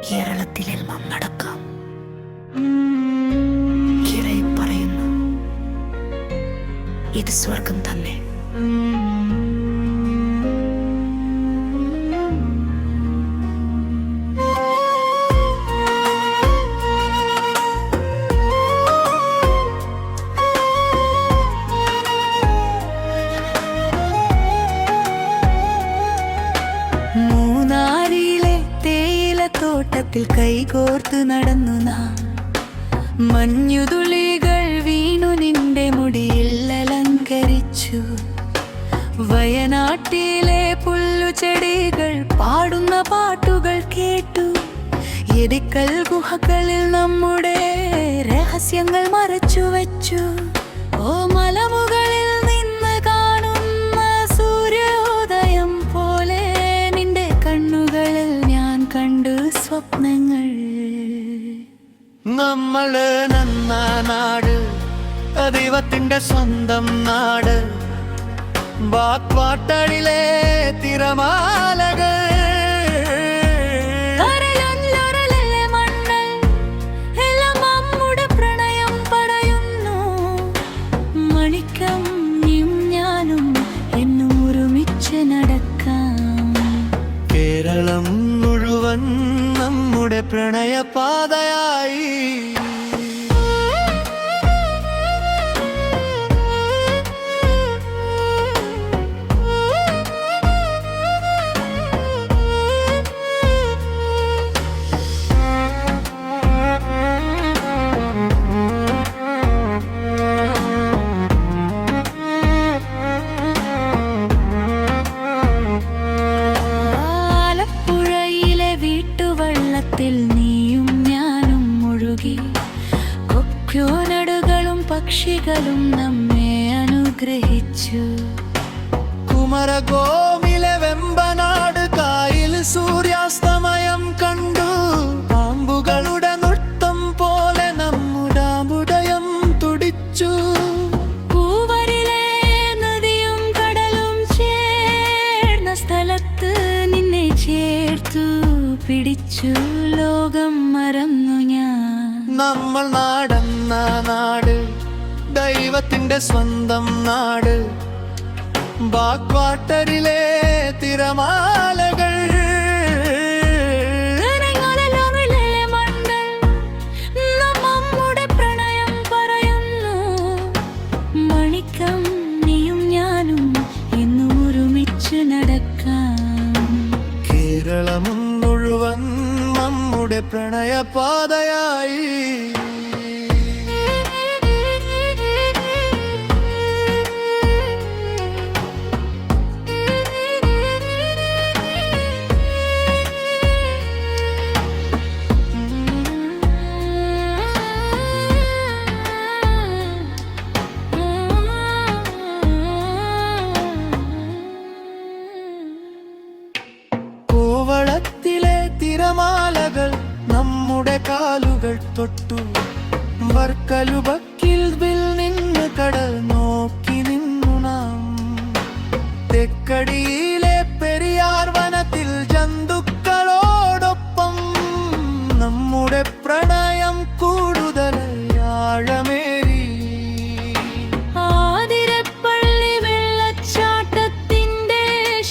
കേരളത്തിലെല്ലാം നടക്കാം. കിളൈ പറയുന്നു, ഇത് സ്വർഗം തന്നെ. മൂന്നാറിലെ തേയിലത്തോട്ടത്തിൽ കൈകോർത്ത് നടന്നു നാം. മഞ്ഞുതുളികൾ വീണു നിന്റെ മുടിയിൽ അലങ്കരിച്ചു. വയനാട്ടിലെ പുല്ലുചെടികൾ പാടുന്ന പാട്ടുകൾ കേട്ടു. എടിക്കൽ ഗുഹകളിൽ നമ്മുടെ രഹസ്യങ്ങൾ മറച്ചു വച്ചു. ഓ മലമുകളിൽ നിന്ന് കാണുന്ന സൂര്യോദയം പോലെ നിന്റെ കണ്ണുകളിൽ ഞാൻ കണ്ടു സ്വപ്നങ്ങൾ. നമ്മള് നന്ന നാട്, ദൈവത്തിന്റെ സ്വന്തം നാട്. ബാക്ക്വാട്ടറിലെ തിരമാലകൾ, പ്രണയം പറയുന്നു. മണിക്കം നീയും ഞാനും എന്നും ഒരുമിച്ച് നടക്കാം. കേരളം മുഴുവൻ നമ്മുടെ പ്രണയപാതയായി. നീയും ഞാനും മുഴുകി. കൊക്കൂനടുകളും പക്ഷികളും നമ്മെ അനുഗ്രഹിച്ചു. കുമരകോമിലെ വെമ്പനാട് കായൽ സൂര്യാസ്തമയം കണ്ടു. പാമ്പുകളുടെ നൃത്തം പോലെ നമ്മുടെ ഹൃദയം തുടിച്ചു. പൂവരിലെ നദിയും കടലും ചേർന്ന സ്ഥലത്ത് നിന്നെ ചേർത്തു പിടിച്ചു. ലോകം മറന്നു ഞാൻ. നമ്മൾ നാടെന്ന നാട്, ദൈവത്തിന്റെ സ്വന്തം നാട്. ബാക്ക്വാട്ടറിലെ തിരമാലകൾ, നമ്മുടെ പ്രണയം പറയുന്നു. മണിക്കം നീയും ഞാനും എന്നും ഒരുമിച്ച് നടക്കാം. കേരളം മുഴുവൻ നമ്മുടെ പ്രണയപാതയായി. കോവളത്തിലെ തിരമാലകൾ നമ്മുടെ കാലുകൾ തൊട്ടു. വർക്കലുബക്കിൽ നിന്ന് കടൽ നോക്കി നിന്നു നാം. തെക്കടിയിലെ പെരിയാർ വനത്തിൽ ജന്തുക്കളോടൊപ്പം നമ്മുടെ പ്രണയം കൂടുതൽ ആഴമേറി. ആതിരപ്പള്ളി വെള്ളച്ചാട്ടത്തിന്റെ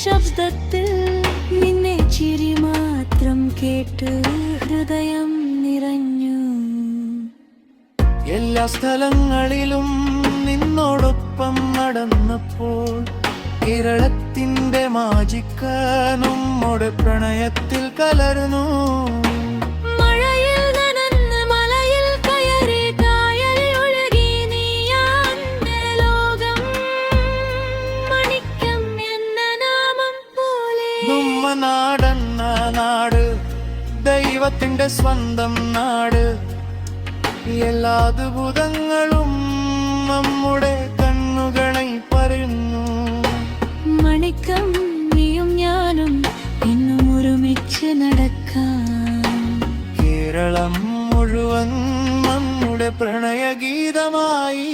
ശബ്ദത്തിൽ നിന്നെ ചിരി മാത്രം കേട്ട് ഹൃദയം നിറഞ്ഞു. എല്ലാ സ്ഥലങ്ങളിലും നിന്നോടൊപ്പം നടന്നപ്പോൾ കേരളത്തിന്റെ മാജിക്ക് നമ്മുടെ പ്രണയത്തിൽ കലർന്നു. മഴയിൽ നനന്ന് മലയിൽ കയറി കായലിൽ ഒഴുകി നീയാന്റെ ലോകം. മണിക്കം എന്ന നാമം പോലെ. നമ്മ നാടെന്ന നാട്, ദൈവത്തിന്റെ സ്വന്തം നാട്. എല്ലാ അത്ഭുതങ്ങളും നമ്മുടെ കണ്ണുകളെ പറയുന്നു. മണിക്കം നീയും ഞാനും എന്നും ഒരുമിച്ച് നടക്കാം. കേരളം മുഴുവൻ നമ്മുടെ പ്രണയഗീതമായി.